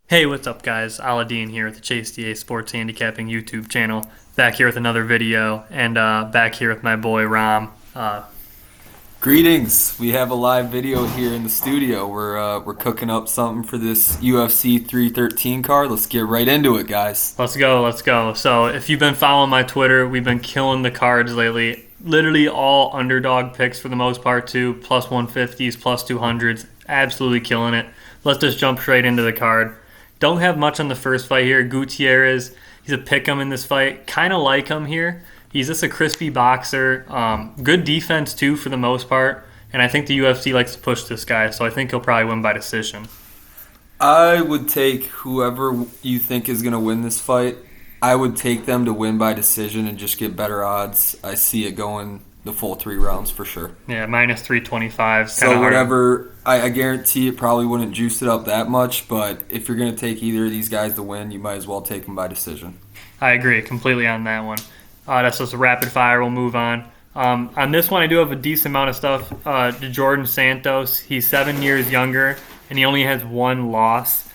Hey, what's up, guys? Aladdin here with the Chase DA Sports Handicapping YouTube channel. Back here with another video, and back here with my boy Ram. Greetings. We have a live video here in the studio. We're cooking up something for this UFC 313 card. Let's get right into it, guys. Let's go, let's go. So, if you've been following my Twitter, we've been killing the cards lately. Literally all underdog picks for the most part, too. Plus 150s, plus 200s. Absolutely killing it. Let's just jump straight into the card. Don't have much on the first fight here. Gutierrez, he's a pick 'em in this fight. Kind of like him here. He's just a crispy boxer. Good defense, too, for the most part. And I think the UFC likes to push this guy, so I think he'll probably win by decision. I would take whoever you think is going to win this fight. I would take them to win by decision and just get better odds. I see it going the full 3 rounds for sure. Yeah, minus 325 is kind of So hard. whatever, I guarantee it probably wouldn't juice it up that much, but if you're going to take either of these guys to win, you might as well take them by decision. I agree completely on that one. That's just a rapid fire. We'll move on. On this one, I do have a decent amount of stuff. Jordan Santos, he's 7 years younger, and he only has one loss.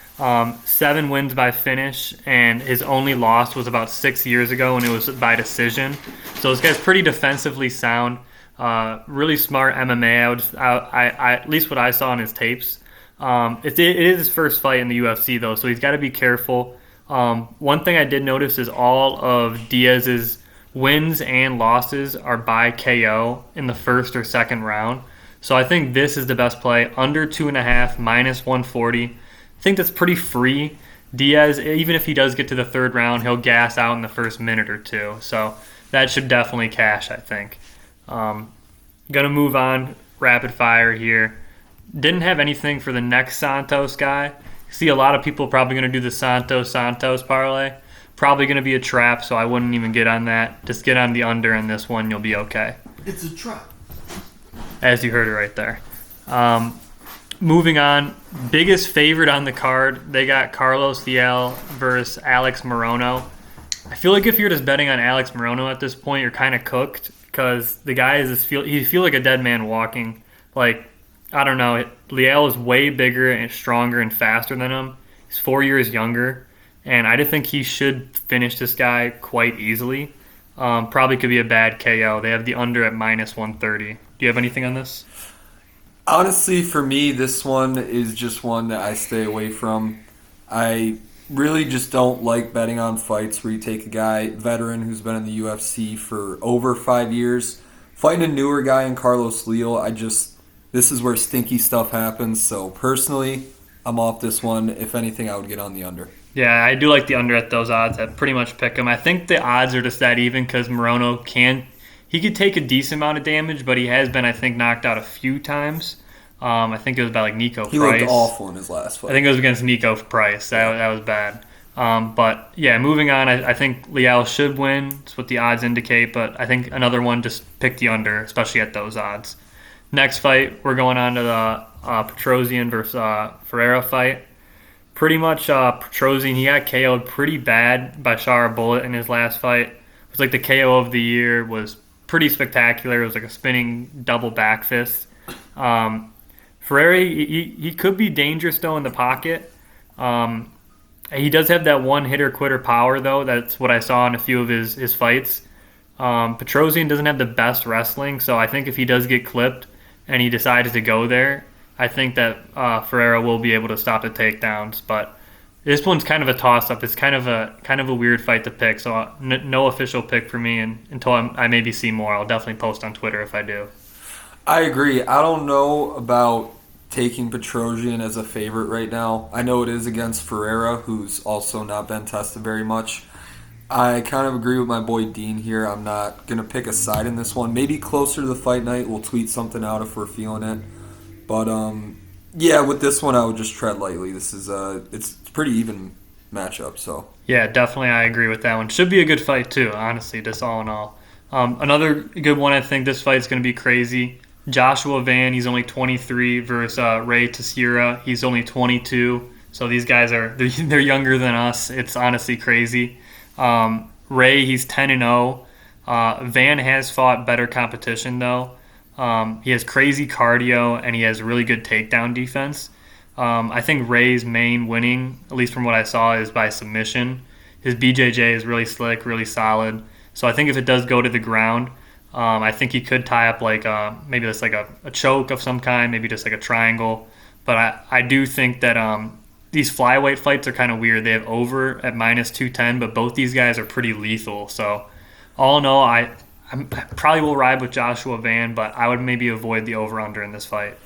7 wins by finish, and his only loss was about 6 years ago, and it was by decision. So this guy's pretty defensively sound. Really smart MMA. At least what I saw in his tapes. It is his first fight in the UFC though, so he's got to be careful. One thing I did notice is all of Diaz's wins and losses are by KO in the first or second round. So I think this is the best play. Under 2.5, minus 140. I think that's pretty free. Diaz, even if he does get to the third round, he'll gas out in the first minute or two. So that should definitely cash, I think. Gonna move on rapid fire here. Didn't have anything for the next Santos guy. See a lot of people probably gonna do the Santos parlay. Probably gonna be a trap, so I wouldn't even get on that. Just get on the under in this one, you'll be okay. It's a trap. As you heard it right there. Moving on, biggest favorite on the card, they got Carlos Thiel versus Alex Morono. I feel like if you're just betting on Alex Morono at this point, you're kind of cooked because the guy is just he feel like a dead man walking. Like, I don't know, Liel is way bigger and stronger and faster than him. He's 4 years younger, and I just think he should finish this guy quite easily. Probably could be a bad KO. They have the under at minus 130. Do you have anything on this? Honestly, for me, this one is just one that I stay away from. I really just don't like betting on fights where you take a guy, veteran, who's been in the UFC for over 5 years, fighting a newer guy in Carlos Leal. This is where stinky stuff happens. So personally, I'm off this one. If anything, I would get on the under. Yeah, I do like the under at those odds. I pretty much pick him. I think the odds are just that even because Morono he could take a decent amount of damage, but he has been, I think, knocked out a few times. I think it was by like Nico He Price. looked awful in his last I fight. think it was against Nico Price. That was bad. But yeah, moving on, I think Liao should win. That's what the odds indicate. But I think another one, just pick the under, especially at those odds. Next fight, we're going on to the Petrosian versus Ferreira fight. Pretty much Petrosian, he got KO'd pretty bad by Shara Bullet in his last fight. It was like the KO of the year, was pretty spectacular. It was like a spinning double back fist. Ferreira, he could be dangerous though in the pocket. He does have that one hitter quitter power though. That's what I saw in a few of his fights. Petrosian doesn't have the best wrestling, so I think if he does get clipped and he decides to go there, I think that Ferreira will be able to stop the takedowns. But this one's kind of a toss-up. It's kind of a weird fight to pick. So no official pick for me, and until I maybe see more, I'll definitely post on Twitter if I do. I agree. I don't know about taking Petrosian as a favorite right now. I know it is against Ferreira, who's also not been tested very much. I kind of agree with my boy Dean here. I'm not going to pick a side in this one. Maybe closer to the fight night, we'll tweet something out if we're feeling it. But yeah, with this one, I would just tread lightly. This is it's a pretty even matchup. So Yeah, definitely, I agree with that one. Should be a good fight too, honestly, just all in all. Another good one, I think this fight's going to be crazy. Joshua Van, he's only 23 versus Ray Teixeira. He's only 22. So these guys they're younger than us. It's honestly crazy. Ray, he's 10-0. Van has fought better competition though. He has crazy cardio and he has really good takedown defense. I think Ray's main winning, at least from what I saw, is by submission. His BJJ is really slick, really solid. So I think if it does go to the ground, I think he could tie up like maybe just like a choke of some kind, maybe just like a triangle. But I do think that these flyweight fights are kind of weird. They have over at minus 210, but both these guys are pretty lethal. So all in all, I probably will ride with Joshua Van, but I would maybe avoid the over-under in this fight.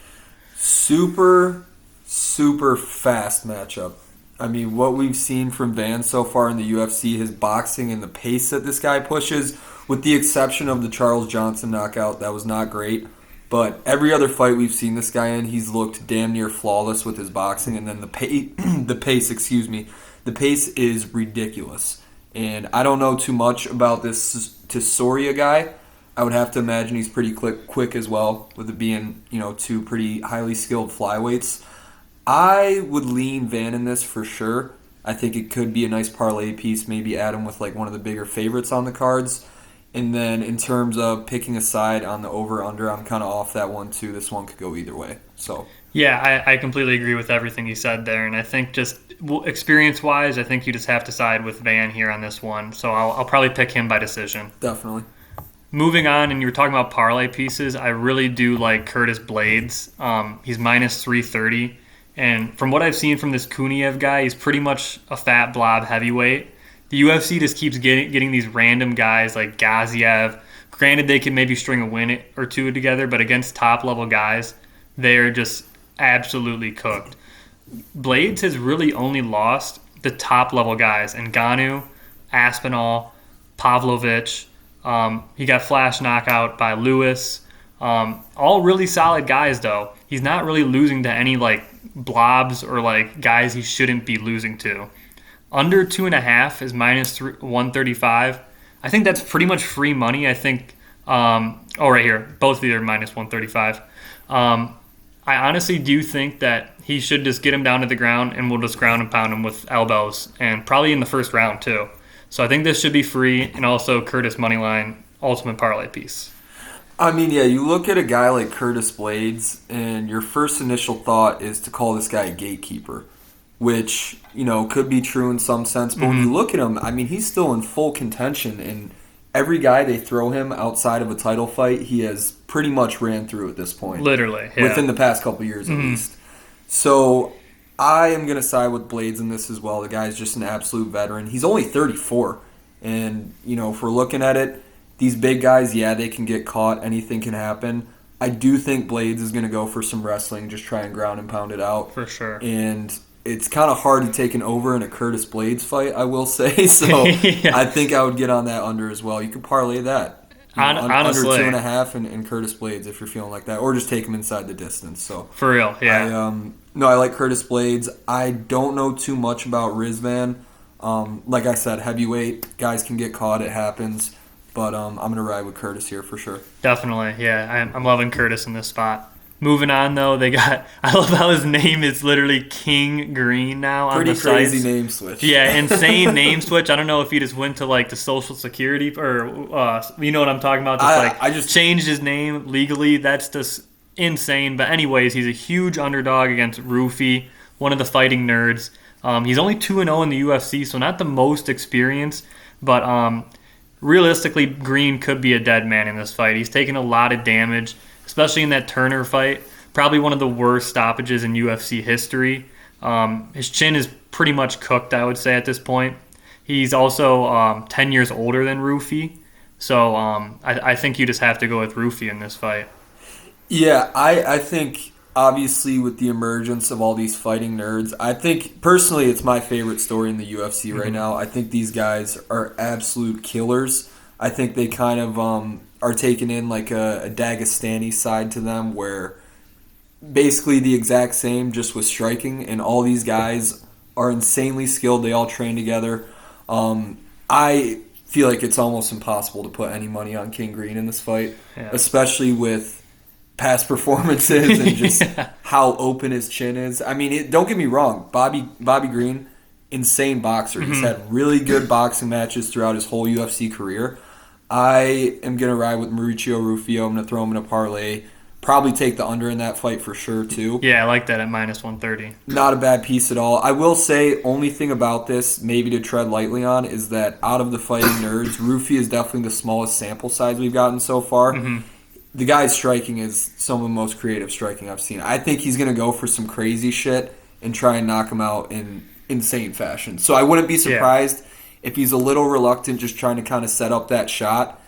Super, super fast matchup. I mean, what we've seen from Van so far in the UFC, his boxing and the pace that this guy pushes, with the exception of the Charles Johnson knockout, that was not great. But every other fight we've seen this guy in, he's looked damn near flawless with his boxing. And then the pace is ridiculous. And I don't know too much about this Tesoria guy. I would have to imagine he's pretty quick as well, with it being, two pretty highly skilled flyweights. I would lean Van in this for sure. I think it could be a nice parlay piece, maybe add him with like one of the bigger favorites on the cards. And then in terms of picking a side on the over-under, I'm kind of off that one too. This one could go either way. So yeah, I completely agree with everything you said there. And I think just experience-wise, I think you just have to side with Van here on this one. So I'll probably pick him by decision. Definitely. Moving on, and you were talking about parlay pieces, I really do like Curtis Blades. He's minus 330. And from what I've seen from this Kuniev guy, he's pretty much a fat blob heavyweight. The UFC just keeps getting these random guys like Gaziev. Granted, they can maybe string a win or two together, but against top-level guys, they're just absolutely cooked. Blades has really only lost the top-level guys, Ngannou, Aspinall, Pavlovich. He got flash knockout by Lewis. All really solid guys, though. He's not really losing to any like blobs or like guys he shouldn't be losing to. Under 2.5 is minus 135. I think that's pretty much free money. I think. Right here, both of these are minus 135. I honestly do think that he should just get him down to the ground, and we'll just ground and pound him with elbows, and probably in the first round too. So I think this should be free, and also Curtis moneyline ultimate parlay piece. I mean, yeah, you look at a guy like Curtis Blades, and your first initial thought is to call this guy a gatekeeper, which, could be true in some sense. But when you look at him, I mean, he's still in full contention, and every guy they throw him outside of a title fight, he has pretty much ran through at this point. Literally, yeah. Within the past couple years, at least. So I am going to side with Blades in this as well. The guy's just an absolute veteran. He's only 34. And, if we're looking at it, these big guys, yeah, they can get caught. Anything can happen. I do think Blades is going to go for some wrestling, just try and ground and pound it out. For sure. And it's kind of hard to take an over in a Curtis Blades fight, I will say. So yeah. I think I would get on that under as well. You could parlay that. Honestly. Under 2.5 and Curtis Blades if you're feeling like that. Or just take him inside the distance. So for real, yeah. I like Curtis Blades. I don't know too much about Rizvan. Like I said, heavyweight. Guys can get caught. It happens. But I'm going to ride with Curtis here for sure. Definitely, yeah. I'm loving Curtis in this spot. Moving on, though, I love how his name is literally King Green now on the site. Pretty crazy name switch. Yeah, insane name switch. I don't know if he just went to, like, the Social Security or, you know what I'm talking about? I just changed his name legally. That's just insane. But anyways, he's a huge underdog against Rufy, one of the fighting nerds. He's only 2-0 in the UFC, so not the most experienced, but realistically, Green could be a dead man in this fight. He's taken a lot of damage, especially in that Turner fight. Probably one of the worst stoppages in UFC history. His chin is pretty much cooked, I would say, at this point. He's also 10 years older than Rufy. So I think you just have to go with Rufy in this fight. Yeah, I think, obviously, with the emergence of all these fighting nerds, I think, personally, it's my favorite story in the UFC right now. I think these guys are absolute killers. I think they kind of are taking in like a Dagestani side to them where basically the exact same, just with striking, and all these guys are insanely skilled. They all train together. I feel like it's almost impossible to put any money on King Green in this fight, especially with past performances and just how open his chin is. I mean, don't get me wrong. Bobby Green, insane boxer. He's had really good boxing matches throughout his whole UFC career. I am going to ride with Mauricio Rufio. I'm going to throw him in a parlay. Probably take the under in that fight for sure, too. Yeah, I like that at -130. Not a bad piece at all. I will say, only thing about this, maybe to tread lightly on, is that out of the fighting nerds, Rufy is definitely the smallest sample size we've gotten so far. The guy's striking is some of the most creative striking I've seen. I think he's going to go for some crazy shit and try and knock him out in insane fashion. So I wouldn't be surprised if he's a little reluctant, just trying to kind of set up that shot,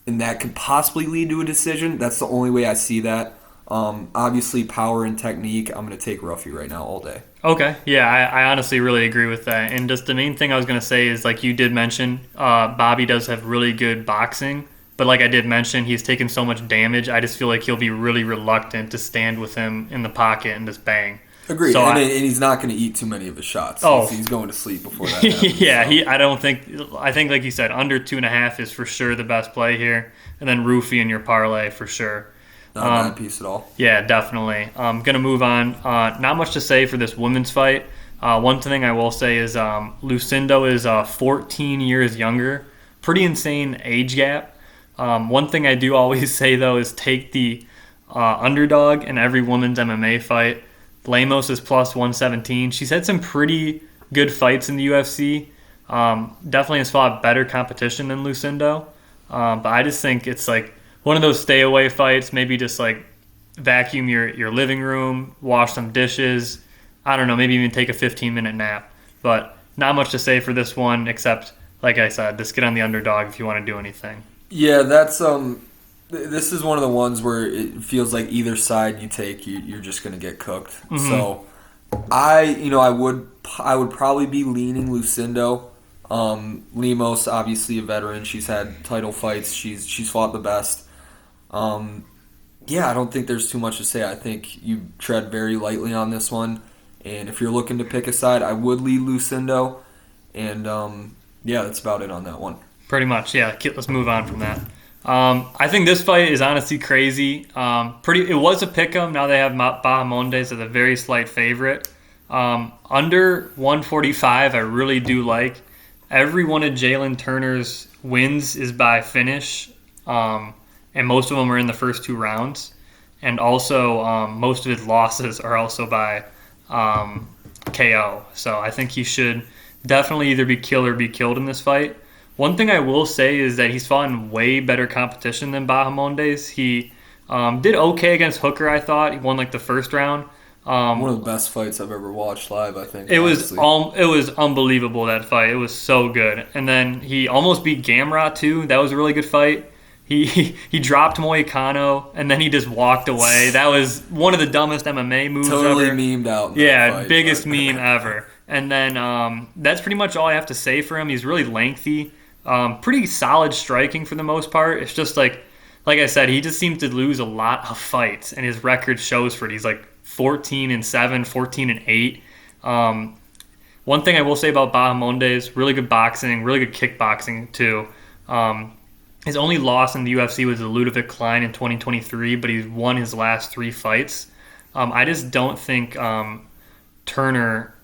and that could possibly lead to a decision. That's the only way I see that. Obviously, power and technique, I'm going to take Ruffy right now all day. Okay, yeah, I honestly really agree with that. And just the main thing I was going to say is, like you did mention, Bobby does have really good boxing. But like I did mention, he's taken so much damage, I just feel like he'll be really reluctant to stand with him in the pocket and just bang. Agreed, So and he's not going to eat too many of his shots. He's going to sleep before that happens. Yeah, so. I think like you said, under 2.5 is for sure the best play here. And then Rufy in your parlay for sure. Not a bad piece at all. Yeah, definitely. Going to move on. Not much to say for this women's fight. One thing I will say is Lucindo is 14 years younger. Pretty insane age gap. One thing I do always say, though, is take the underdog in every women's MMA fight. Lemos is +117. She's had some pretty good fights in the UFC. Definitely has fought better competition than Lucindo. But I just think it's like one of those stay away fights. Maybe just like vacuum your living room, wash some dishes. I don't know, maybe even take a 15-minute nap. But not much to say for this one, except, like I said, just get on the underdog if you want to do anything. Yeah, that's this is one of the ones where it feels like either side you take, you're just going to get cooked. So I would probably be leaning Lucindo. Lemos, obviously a veteran. She's had title fights. She's fought the best. I don't think there's too much to say. I think you tread very lightly on this one. And if you're looking to pick a side, I would lead Lucindo. And that's about it on that one. Pretty much, yeah. Let's move on from that. I think this fight is honestly crazy. It was a pick'em. Now they have Bahamondes as a very slight favorite. Under 145, I really do like. Every one of Jalen Turner's wins is by finish, and most of them are in the first 2 rounds. And also, most of his losses are also by KO. So I think he should definitely either be killed or be killed in this fight. One thing I will say is that he's fought in way better competition than Bahamondes. He did okay against Hooker, I thought. He won like the first round. One of the best fights I've ever watched live, I think. It was unbelievable, that fight. It was so good. And then he almost beat Gamrot too. That was a really good fight. He dropped Moicano, and then he just walked away. That was one of the dumbest MMA moves totally ever. Memed out. Yeah, biggest meme ever. And then that's pretty much all I have to say for him. He's really lengthy. Pretty solid striking for the most part. It's just like I said, he just seems to lose a lot of fights, and his record shows for it. He's like 14-7, 14-8. One thing I will say about Bahamondes, really good boxing, really good kickboxing too. His only loss in the UFC was a Ludovic Klein in 2023, but he's won his last 3 fights. I just don't think Turner,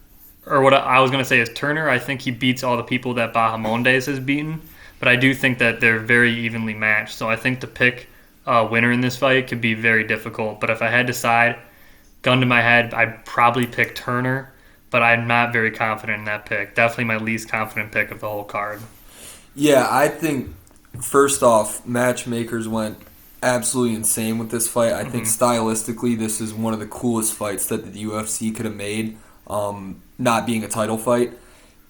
or what I was going to say is Turner, I think he beats all the people that Bahamondes has beaten, but I do think that they're very evenly matched. So I think to pick a winner in this fight could be very difficult. But if I had to decide, gun to my head, I'd probably pick Turner, but I'm not very confident in that pick. Definitely my least confident pick of the whole card. Yeah, I think, first off, matchmakers went absolutely insane with this fight. I think stylistically this is one of the coolest fights that the UFC could have made, not being a title fight.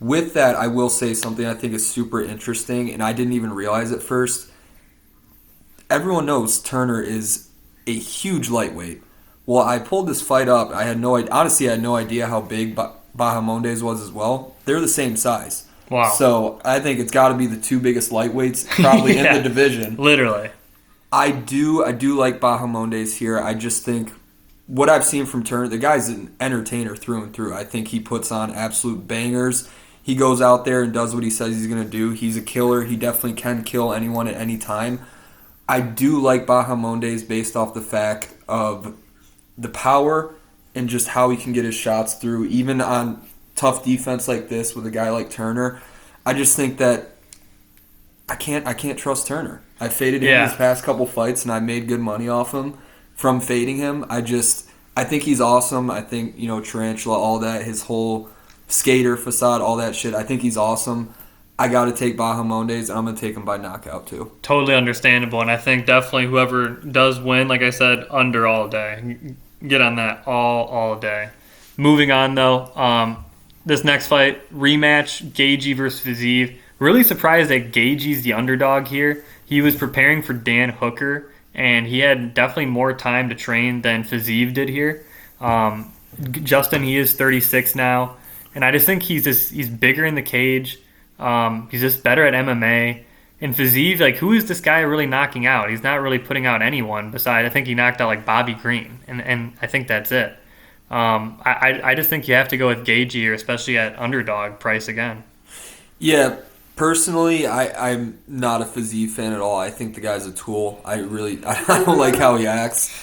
With that, I will say something I think is super interesting, and I didn't even realize at first. Everyone knows Turner is a huge lightweight. Well, I pulled this fight up. I had no idea how big Bahamondes was as well. They're the same size. Wow. So I think it's got to be the 2 biggest lightweights probably in the division. Literally. I do like Bahamondes here. I just think what I've seen from Turner, the guy's an entertainer through and through. I think he puts on absolute bangers. He goes out there and does what he says he's going to do. He's a killer. He definitely can kill anyone at any time. I do like Bahamondes based off the fact of the power and just how he can get his shots through, even on tough defense like this with a guy like Turner. I just think that I can't trust Turner. I faded him in his past couple fights, and I made good money off him. from fading him. I think he's awesome. I think, Tarantula, all that, his whole skater facade, all that shit. I think he's awesome. I got to take Bahamondes, and I'm going to take him by knockout, too. Totally understandable, and I think definitely whoever does win, like I said, under all day. Get on that all day. Moving on, though, this next fight, rematch, Gaethje versus Fiziev. Really surprised that Gaethje's the underdog here. He was preparing for Dan Hooker, and he had definitely more time to train than Fiziev did here. Justin, he is 36 now, and I just think he's bigger in the cage. He's just better at MMA. And Fiziev, like, who is this guy really knocking out? He's not really putting out anyone besides, I think he knocked out, like, Bobby Green, and I think that's it. I just think you have to go with Gaethje here, especially at underdog price again. Yeah, personally, I'm not a Fiziev fan at all. I think the guy's a tool. I don't like how he acts.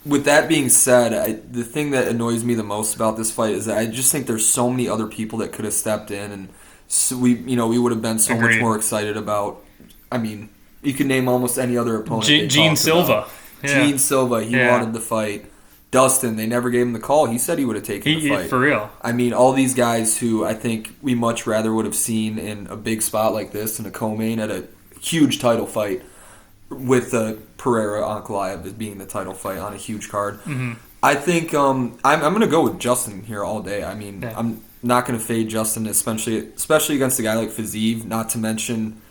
With that being said, the thing that annoys me the most about this fight is that I just think there's so many other people that could have stepped in, and so we would have been so Agreed. much more excited about. I mean, you can name almost any other opponent. Gene Silva. Yeah. Gene Silva, he wanted the fight. Dustin, they never gave him the call. He said he would have taken the fight. For real. I mean, all these guys who I think we much rather would have seen in a big spot like this, in a co-main at a huge title fight, with Pereira Ankalaev as being the title fight on a huge card. Mm-hmm. I think I'm going to go with Justin here all day. I mean, I'm not going to fade Justin, especially against a guy like Fiziev, not to mention,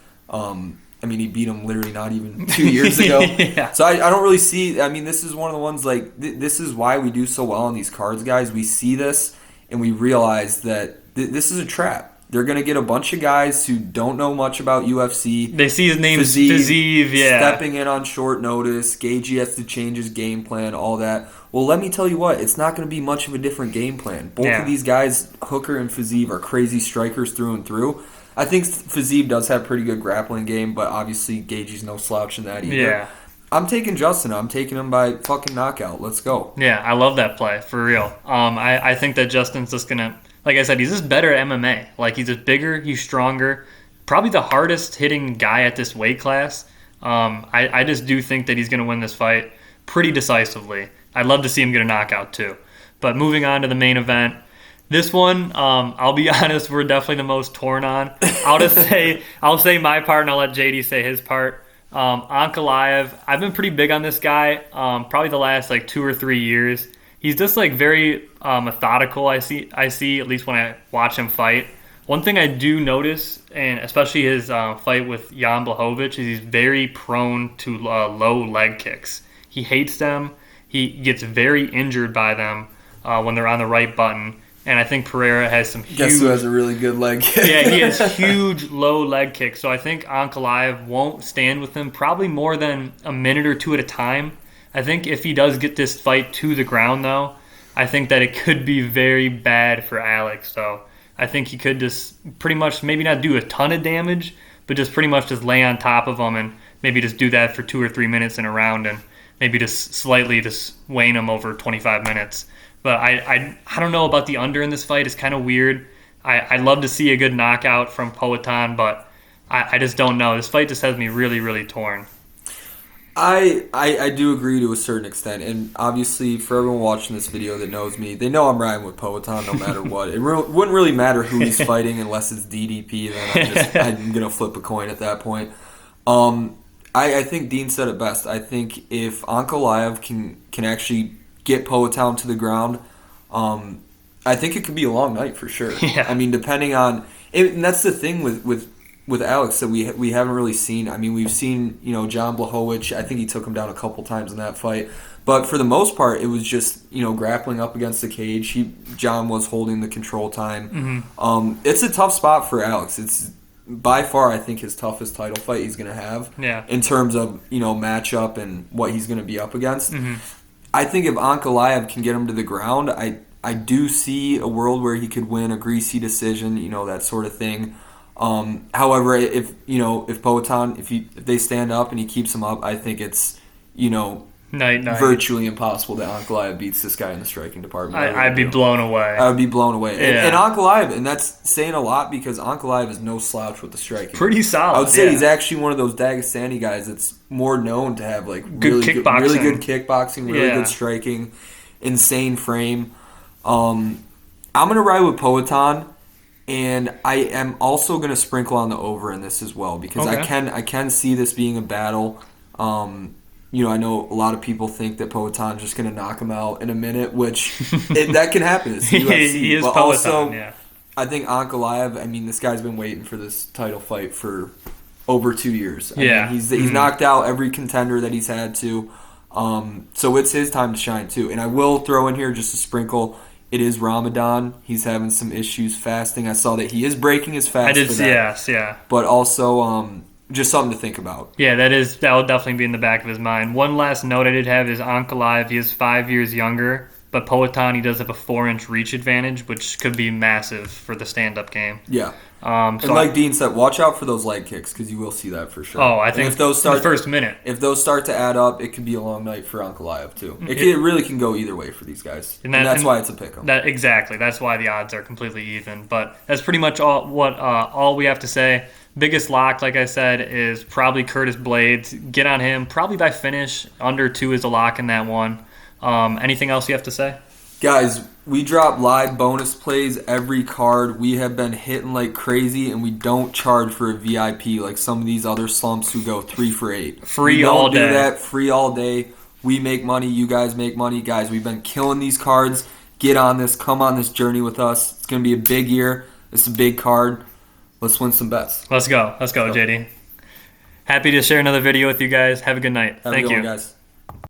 he beat him literally not even 2 years ago. Yeah. So I don't really see, this is one of the ones, like, this is why we do so well on these cards, guys. We see this, and we realize that this is a trap. They're going to get a bunch of guys who don't know much about UFC. They see his name Fiziev, stepping in on short notice. Gaethje has to change his game plan, all that. Well, let me tell you what, it's not going to be much of a different game plan. Both of these guys, Hooker and Fiziev, are crazy strikers through and through. I think Fiziev does have a pretty good grappling game, but obviously Gaethje's no slouch in that either. Yeah. I'm taking Justin. I'm taking him by fucking knockout. Let's go. Yeah, I love that play, for real. I think that Justin's just going to, like I said, he's just better at MMA. Like, he's just bigger, he's stronger. Probably the hardest hitting guy at this weight class. I just do think that he's going to win this fight pretty decisively. I'd love to see him get a knockout too. But moving on to the main event, this one, I'll be honest, we're definitely the most torn on. I'll say my part, and I'll let JD say his part. Ankalaev, I've been pretty big on this guy. Probably the last 2 or 3 years. He's just very methodical. I see at least when I watch him fight. One thing I do notice, and especially his fight with Jan Blachowicz, is he's very prone to low leg kicks. He hates them. He gets very injured by them when they're on the right button. And I think Pereira has some huge... Guess who has a really good leg kick? Yeah, he has huge low leg kicks. So I think Ankalaev won't stand with him probably more than a minute or two at a time. I think if he does get this fight to the ground, though, I think that it could be very bad for Alex. So I think he could just pretty much maybe not do a ton of damage, but just pretty much just lay on top of him and maybe just do that for 2 or 3 minutes in a round and maybe just slightly just wane him over 25 minutes. But I don't know about the under in this fight. It's kind of weird. I'd love to see a good knockout from Poatan, but I just don't know. This fight just has me really, really torn. I do agree to a certain extent, and obviously for everyone watching this video that knows me, they know I'm riding with Poatan no matter what. It wouldn't really matter who he's fighting unless it's DDP. Then I'm gonna flip a coin at that point. I think Dean said it best. I think if Ankalaev can actually get Poatan to the ground, I think it could be a long night for sure. Yeah. I mean, depending on, and that's the thing with Alex that we haven't really seen. I mean, we've seen Jan Blachowicz. I think he took him down a couple times in that fight, but for the most part, it was just grappling up against the cage. John was holding the control time. Mm-hmm. It's a tough spot for Alex. It's by far, I think, his toughest title fight he's going to have. Yeah. In terms of matchup and what he's going to be up against. Mm-hmm. I think if Ankalaev can get him to the ground, I do see a world where he could win a greasy decision, that sort of thing. However, if Poatan, if they stand up and he keeps him up, I think it's Night. virtually impossible that Ankalaev beats this guy in the striking department. I'd be blown away. I would be blown away. Yeah. And Ankalaev, and that's saying a lot because Ankalaev is no slouch with the striking. Pretty solid. I would say yeah. he's actually one of those Dagestani guys that's more known to have like Good kickboxing. really good kickboxing, really Yeah. good striking, insane frame. I'm gonna ride with Poatan, and I am also gonna sprinkle on the over in this as well because Okay. I can see this being a battle. I know a lot of people think that Poatan's just going to knock him out in a minute, which that can happen. It's the UFC. He is but Poatan, also, yeah. I think Ankalaev, this guy's been waiting for this title fight for over 2 years. He's knocked out every contender that he's had to. So it's his time to shine, too. And I will throw in here just a sprinkle. It is Ramadan. He's having some issues fasting. I saw that he is breaking his fast. I did for see, that. yeah. But also, just something to think about. Yeah, that will definitely be in the back of his mind. One last note I did have is Ankalaev. He is 5 years younger, but Poatan, he does have a 4-inch reach advantage, which could be massive for the stand-up game. Yeah. So and like Dean said, watch out for those leg kicks because you will see that for sure. Oh, I think if those start, in the first minute. If those start to add up, it could be a long night for Ankalaev too. It really can go either way for these guys, and that's why it's a pick 'em. Exactly. That's why the odds are completely even. But that's pretty much all we have to say. Biggest lock, like I said, is probably Curtis Blades. Get on him. Probably by finish. Under 2 is a lock in that one. Anything else you have to say? Guys, we drop live bonus plays every card. We have been hitting like crazy, and we don't charge for a VIP like some of these other slumps who go 3 for 8. Free all day. We don't do that. Free all day. We make money. You guys make money. Guys, we've been killing these cards. Get on this. Come on this journey with us. It's going to be a big year. It's a big card. Let's win some bets. Let's go, JD. Happy to share another video with you guys. Have a good night. Have Thank a good you. one, guys.